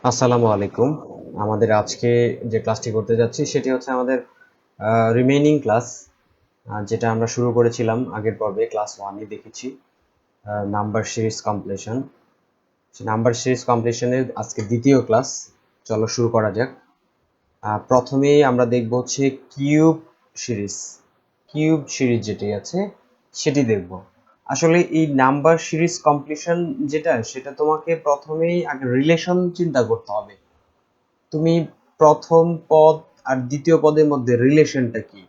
আসসালামু আলাইকুম। আমাদের আজকে যে ক্লাসটি করতে যাচ্ছি সেটি হচ্ছে আমাদের রিমেইনিং ক্লাস, যেটা আমরা শুরু করেছিলাম আগের পর্বে ক্লাস 1-এ দেখেছি, number series completion. Number series কমপ্লিশনের আজকে দ্বিতীয় ক্লাস। চলো শুরু করা যাক। প্রথমেই আমরা দেখব হচ্ছে কিউব সিরিজ। কিউব সিরিজ যেটি আছে সেটি দেখব। আসলে এই নাম্বার সিরিজ কমপ্লিশন যেটা, সেটা তোমাকে প্রথমেই আগে রিলেশন চিন্তা করতে হবে। তুমি প্রথম পদ আর দ্বিতীয় পদের মধ্যে রিলেশনটা কি,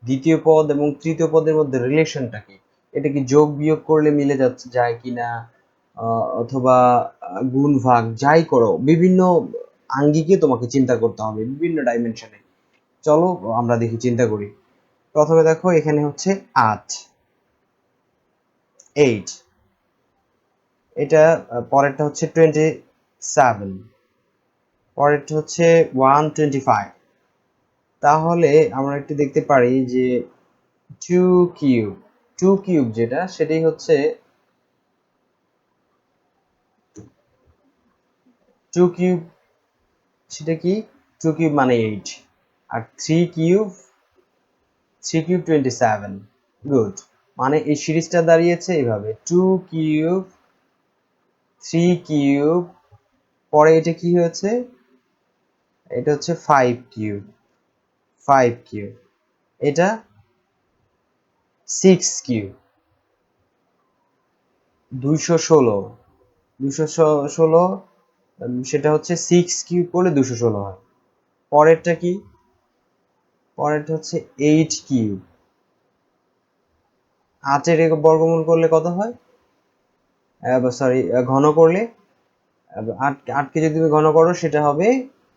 দ্বিতীয় পদ এবং তৃতীয় পদের মধ্যে রিলেশনটা কি, এটা কি যোগ বিয়োগ করলে মিলে যাচ্ছে যায় কিনা, অথবা গুণ ভাগ যাই করো, বিভিন্ন আঙ্গিকে তোমাকে চিন্তা করতে হবে, বিভিন্ন ডাইমেনশনে। চলো আমরা দেখি, চিন্তা করি। প্রথমে দেখো এখানে হচ্ছে 8, 8, এটা পরেরটা হচ্ছে 27, পরেরটা হচ্ছে 125। তাহলে আমরা একটু দেখতে পারি যে টু কিউব, টু কিউব যেটা সেটাই হচ্ছে টু কিউব, সেটা কি, টু কিউব মানে 8, আর three cube, three cube 27। Good, মানে এই সিরিজটা দাঁড়িয়েছে এইভাবে, টু কিউব, থ্রি কিউব, পরে এটা কি হয়েছে, এটা হচ্ছে ফাইভ কিউব, ফাইভ কিউব, এটা সিক্স কিউব, 216, 216, সেটা হচ্ছে সিক্স কিউব করলে 216 হয়। পরেরটা কি, পরেরটা হচ্ছে এইট কিউব, 8-এর বর্গমূল করলে কত হয়, সরি ঘন করলে, 8কে যদি তুমি ঘন করো সেটা হবে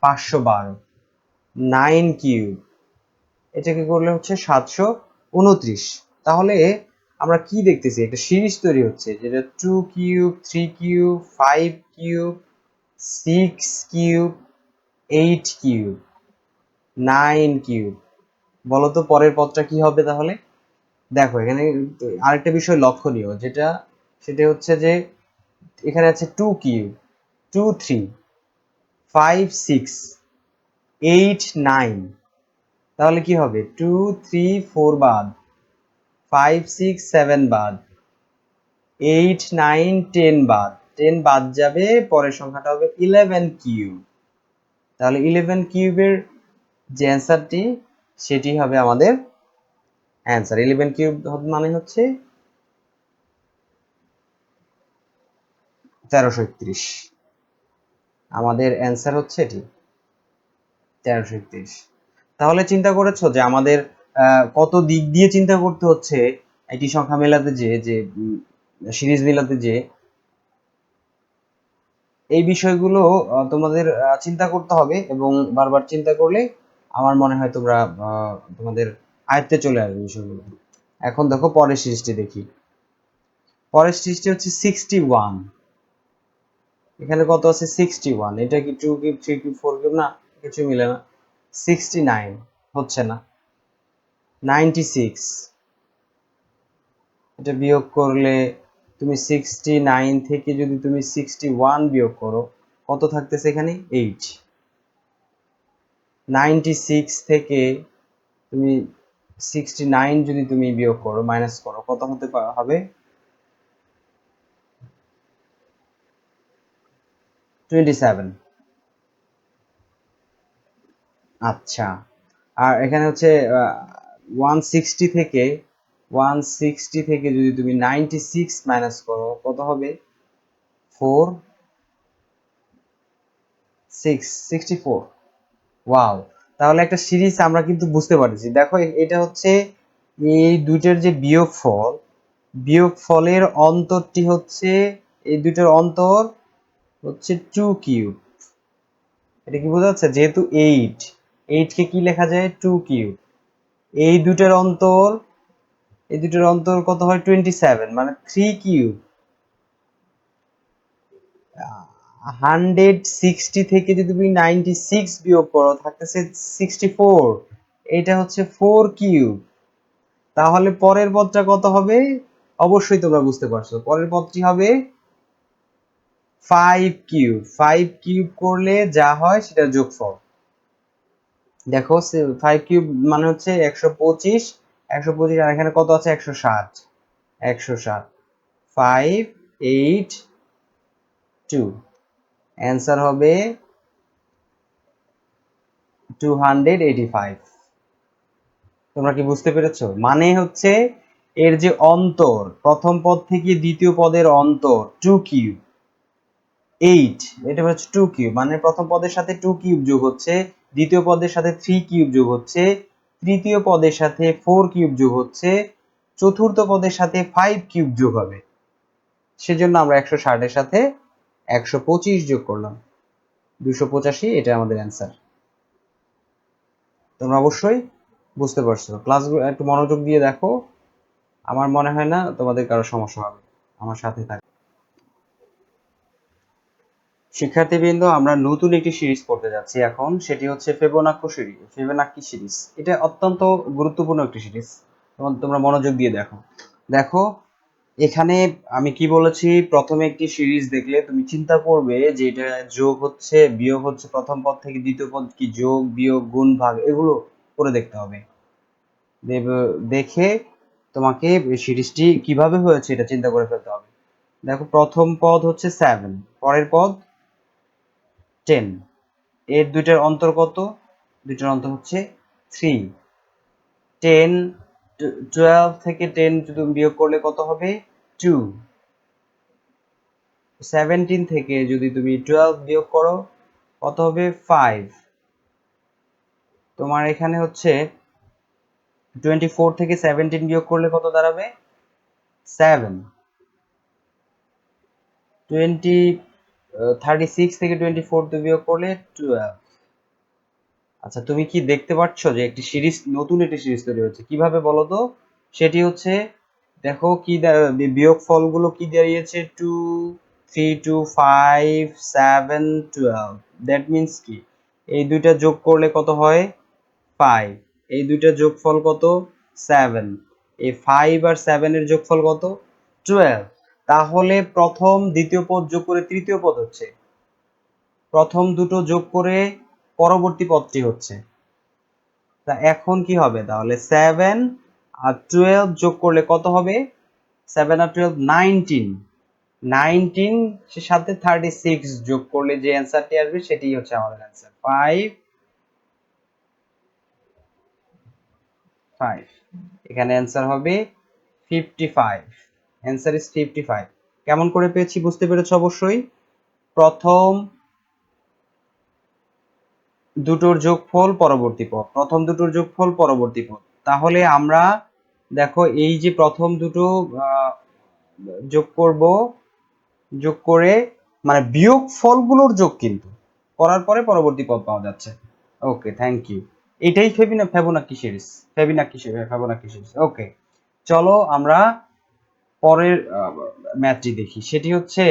512। নাইন কিউব, এটাকে করলে হচ্ছে 729। তাহলে আমরা কি দেখতেছি, একটা সিরিজ তৈরি হচ্ছে, যেটা two cube, three cube, five cube, six cube, eight cube, nine cube. বলতো পরের পদটা কি হবে তাহলে? দেখো এখানে আরেকটা বিষয় লক্ষণীয়, যেটা সেটা হচ্ছে যে এখানে আছে two cube, two three, five six, eight nine. তাহলে কি হবে, টু থ্রি ফোর বাদ, ফাইভ সিক্স সেভেন বাদ, এইট নাইন টেন বাদ, টেন বাদ যাবে, পরের সংখ্যাটা হবে 11 কিউব। তাহলে 11 কিউবের যে অ্যান্সারটি, সেটি হবে আমাদের অ্যান্সার। 11 কিউব মানে হচ্ছে 1331। আমাদের অ্যান্সার হচ্ছে এটি 1331। তাহলে চিন্তা করেছো যে আমাদের কত দিক দিয়ে চিন্তা করতে হচ্ছে একটি সংখ্যা মেলাতে, যে সিরিজ মেলাতে, যে এই বিষয়গুলো তোমাদের চিন্তা করতে হবে, এবং বারবার চিন্তা করলে আমার মনে হয় তোমরা তোমাদের আয়ত্তে চলে আসবে বিষয়গুলো। এখন দেখো পরের সিরিজটি দেখি। পরের সিরিজটি হচ্ছে 61। এখানে কত আছে, 61। এটা কি two cube, three cube, four cube? না, কিছু মিলে না। 69 হচ্ছে না। 96, এটা বিয়োগ করলে তুমি 69 থেকে যদি তুমি 61 বিয়োগ করো, কত থাকতেছে এখানে, 8। 96 থেকে তুমি 69 যদি তুমি বিয়োগ করো, মাইনাস করো, কত হতে হবে, 27। আচ্ছা, আর এখানে হচ্ছে 160 থেকে, 160 থেকে যদি তুমি 96 মাইনাস করো, কত হবে, 4 6 64। ওয়াও, তাহলে একটা সিরিজ আমরা কিন্তু বুঝতে পারছি। দেখো এটা হচ্ছে এই দুইটার যে বিয়োগফল, বিয়োগফলের অন্তরটি হচ্ছে, এই দুইটার অন্তর হচ্ছে টু কিউব। এটা কি বোঝা যাচ্ছে, যেহেতু 8, 8 কে কি লেখা যায়, টু কিউব। এই দুইটার অন্তর, এই দুইটার অন্তর কত হয়, 27, মানে থ্রি কিউব। 160 থেকে যদি তুমি 96 বিয়োগ করো, থাকতেছে 64। এটা হচ্ছে ফোর কিউব। তাহলে পরের পদটা কত হবে, অবশ্যই তোমরা বুঝতে পারছো, পরের পদটি হবে 5 কিউব করলে যা হয় সেটা যোগফল। দেখো 5 কিউব মানে হচ্ছে 125, 125 আর এখানে কত আছে 160, 160, 5, 8, 2, অ্যান্সার হবে 285। তোমরা কি বুঝতে পেরেছো? মানে হচ্ছে এর যে অন্তর, প্রথম পদ থেকে দ্বিতীয় পদের অন্তর 2 কিউব 8, এটা হচ্ছে 2 কিউব, মানে প্রথম পদের সাথে 2 কিউব যোগ হচ্ছে, দ্বিতীয় পদের সাথে 3 কিউব যোগ হচ্ছে, তৃতীয় পদের সাথে 4 কিউব যোগ হচ্ছে, চতুর্থ পদের সাথে 5 কিউব যোগ হবে। সেজন্য আমরা 160 এর সাথে 125 যোগ করলাম, 285, এটা আমাদের অ্যান্সার। তোমরা অবশ্যই বুঝতে পারছো। ক্লাসগুলো একটু মনোযোগ দিয়ে দেখো, আমার মনে হয় না তোমাদের কারো সমস্যা হবে, আমার সাথে থাকো। শিক্ষার্থীবৃন্দ, আমরা নতুন একটি সিরিজ পড়তে যাচ্ছি এখন, সেটি হচ্ছে ফিবোনাক্কি সিরিজ। এটা অত্যন্ত গুরুত্বপূর্ণ একটি সিরিজ, তোমরা মনোযোগ দিয়ে দেখো। দেখো এখানে আমি কি বলেছি, প্রথমে একটি সিরিজ দেখলে তুমি চিন্তা করবে যে এটা যোগ হচ্ছে বিয়োগ হচ্ছে, প্রথম পদ থেকে দ্বিতীয় পদ কি যোগ বিয়োগ গুণ ভাগ এগুলো করে দেখতে হবে। দেখে তোমাকে সিরিজটি কিভাবে হয়েছে এটা চিন্তা করে ফেলতে হবে। দেখো প্রথম পদ হচ্ছে 7, পরের পদ 10, এর দুইটার অন্তর কত? দুইটার অন্তর হচ্ছে 3। 10, 12 থেকে 10 যদি বিয়োগ করলে কত হবে? 2। 17 থেকে যদি তুমি 12 বিয়োগ করো কত হবে? 5। তোমার এখানে হচ্ছে 24 থেকে 17 বিয়োগ করলে কত দাঁড়াবে? 7। 36 থেকে 24 বিয়োগ করলে 12। আচ্ছা, তুমি কি দেখতে পাচ্ছ যে একটি সিরিজ, নতুন একটি সিরিজ তৈরি হচ্ছে? কিভাবে বলো তো? সেটি হচ্ছে, দেখো কি বিয়োগ ফলগুলো কি দাঁড়িয়েছে? 2, 3, 2, 5, 7, 12। দ্যাট মিন্স কি, এই দুইটা যোগ করলে কত হয়? 5। এই দুইটা যোগফল কত? 7। এই 5 আর 7 এর যোগফল কত? 12। তাহলে প্রথম দ্বিতীয় পদ যোগ করে তৃতীয় পদ হচ্ছে, প্রথম দুটো যোগ করে পরবর্তী পদটি হচ্ছে। তা এখন কি হবে তাহলে? 7 আর 12 যোগ করলে কত হবে? 7 আর 12 19। 19 এর সাথে 36 যোগ করলে যে অ্যান্সারটি আসবে সেটি হচ্ছে আমাদের অ্যান্সার 5। এখানে অ্যান্সার হবে 55। Answer is 55। কেমন করে পেয়েছি বুঝতে পেরেছো অবশ্যই। প্রথম দুটোর যোগফল পরবর্তী পদ, প্রথম দুটোর যোগফল পরবর্তী পদ। তাহলে আমরা দেখো এই যে প্রথম দুটো যোগ করব, যোগ করে মানে বিয়োগ ফলগুলোর যোগ কিন্তু করার পরে পরবর্তী পদ পাওয়া যাচ্ছে। ওকে, থ্যাংক ইউ। এটাই ফেবোনাক্কি সিরিজ। ওকে, চলো আমরা পরের ম্যাথটি দেখি। সেটি হচ্ছে,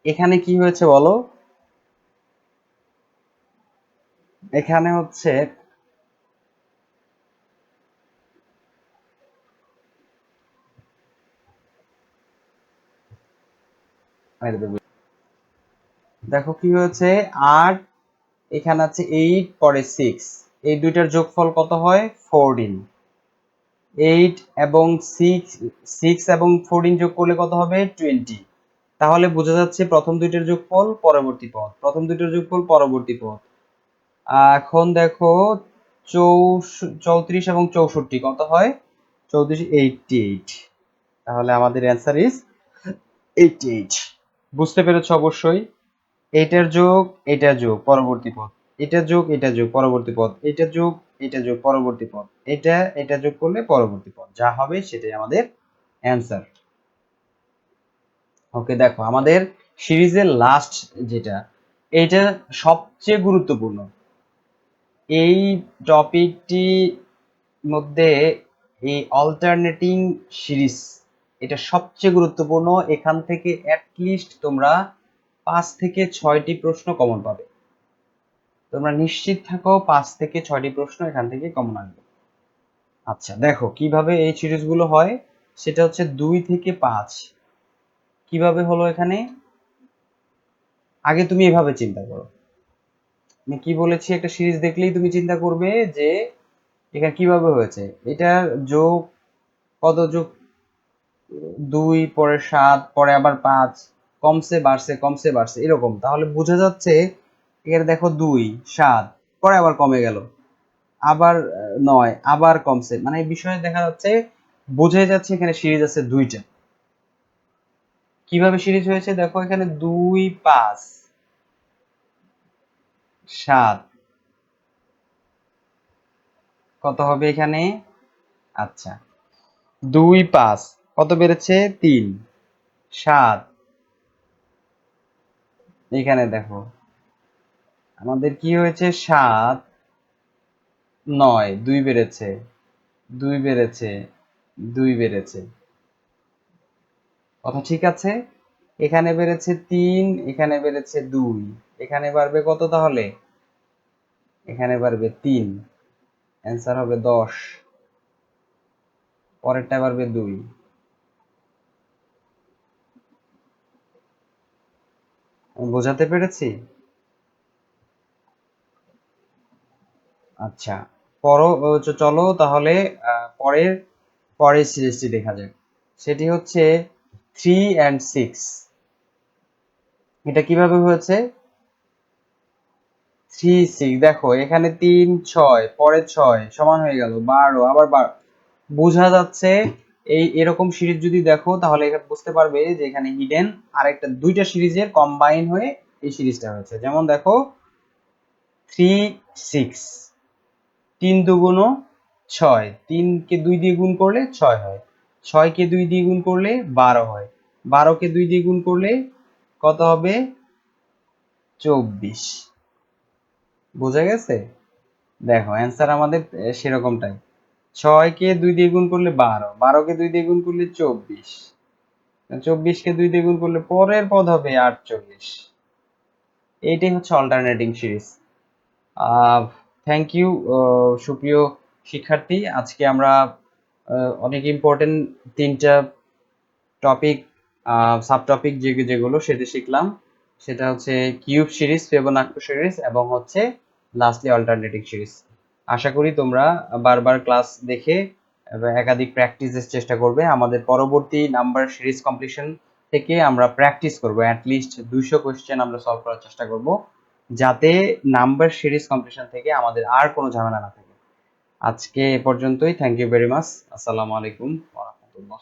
এখানে কি হয়েছে বলো? এখানে হচ্ছে দেখো কি হয়েছে, 8, এখানে আছে 8, পরে 6, এই দুইটার যোগফল কত হয়? 14। 8 এবং 6 এবং 14 যোগ করলে কত হবে? 20। তাহলে বোঝা যাচ্ছে প্রথম দুইটার যোগফল পরবর্তী পদ, প্রথম দুইটার যোগফল পরবর্তী পদ। এখন দেখো 34 এবং 64 কত হয়? 34, 88। তাহলে আমাদের অ্যান্সার ইজ 88। বুঝতে পেরেছো অবশ্যই। এটার যোগ এটা যোগ পরবর্তী পদ, এটা যোগ এটা যোগ পরবর্তী পদ, এটা যোগ এটা যোগ পরবর্তী পদ, এটা যোগ করলে পরবর্তী পদ যা হবে সেটাই আমাদের অ্যান্সার। ওকে, দেখো আমাদের সিরিজের লাস্ট যেটা, এটা সবচেয়ে গুরুত্বপূর্ণ। এই টপিকটি মধ্যে এই অল্টারনেটিং সিরিজ, এটা সবচেয়ে গুরুত্বপূর্ণ। এখান থেকে অ্যাটলিস্ট তোমরা 5 থেকে 6টি প্রশ্ন কমন পাবে। তোমরা নিশ্চিত থাকো 5 থেকে 6টি প্রশ্ন এখান থেকে কমন আসবে। আচ্ছা দেখো কিভাবে এই সিরিজগুলো হয়, সেটা হচ্ছে 2 থেকে 5। কিভাবে হলো এখানে? আগে তুমি এভাবে চিন্তা করো, আমি কি বলেছি, একটা সিরিজ দেখলেই তুমি চিন্তা করবে যে এখানে কিভাবে হয়েছে। এটার যোগ কত, যোগ 2, পরে 7, পরে আবার 5, কমছে বাড়ছে কমছে বাড়ছে এরকম। তাহলে বোঝা যাচ্ছে এখানে দেখো 2, 7, পরে আবার কমে গেল, আবার 9, আবার কমছে, মানে এই বিষয়ে দেখা যাচ্ছে, বোঝাই যাচ্ছে এখানে সিরিজ আছে দুইটা। কিভাবে সিরিজ হয়েছে দেখো, এখানে 2, 5, 7 কত হবে এখানে? আচ্ছা, 2, 5 কত বেড়েছে? 3, 7 এখানে দেখো আমাদের কি হয়েছে, 7, 9, 2 বেড়েছে, 2 বেড়েছে, 2 বেড়েছে, কথা ঠিক আছে? এখানে বেড়েছে 3, এখানে বেড়েছে 2, এখানে বাড়বে কত তাহলে? এখানে বাড়বে 3, অ্যান্সার হবে 10, পরেরটা বাড়বে 2। আমি বোঝাতে পেরেছি? আচ্ছা, চলো তাহলে পরের পরের সিরিজটি দেখা যাক। সেটি হচ্ছে 3 and 6। এটা কিভাবে হয়েছে? 3, 6 দেখো এখানে 3, 6, পরে 6 সমান হয়ে গেল 12, আবার 12। বোঝা যাচ্ছে এই এরকম সিরিজ যদি দেখো তাহলে বুঝতে পারবে যে এখানে হিডেন আরেকটা দুইটা সিরিজের কম্বাইন হয়ে এই সিরিজটা হয়েছে। যেমন দেখো 3, 6, 3 দুগুণ 6, 3 কে 2 দিয়ে গুণ করলে 6 হয়, 6 কে 2 দিয়ে গুণ করলে 12 হয়, 12 কে 2 দিয়ে গুণ করলে কত হবে? 24। বোঝা গেছে? দেখো অ্যান্সার আমাদের সেরকমটাই। 6 কে 2 দিয়ে গুণ করলে 12, 12 কে 2 দিয়ে গুণ করলে 24, 24 কে 2 দিয়ে গুণ করলে পরের পদ হবে 48। এইটাই হচ্ছে অল্টারনেটিং সিরিজ। থ্যাংক ইউ সুপ্রিয় শিক্ষার্থী, আজকে আমরা অনেক ইম্পর্টেন্ট 3টা টপিক, সাব টপিক যেগুলো সেটা শিখলাম। সেটা হচ্ছে কিউব সিরিজ, ফিবোনাক্সি সিরিজ এবং হচ্ছে লাস্টলি অল্টারনেটিং সিরিজ। আশা করি তোমরা বারবার ক্লাস দেখে একাধিক প্র্যাকটিসের চেষ্টা করবে। আমাদের পরবর্তী নাম্বার সিরিজ কমপ্লিশন থেকে আমরা প্র্যাকটিস করব, অ্যাটলিস্ট 200 কোয়েশ্চেন আমরা সলভ করার চেষ্টা করব, যাতে নাম্বার সিরিজ কমপ্লিশন থেকে আমাদের আর কোনো ঝামেলা না থাকে। আজকে এ পর্যন্তই। Thank you very much. আসসালামু আলাইকুম ওয়া রাহমাতুল্লাহ।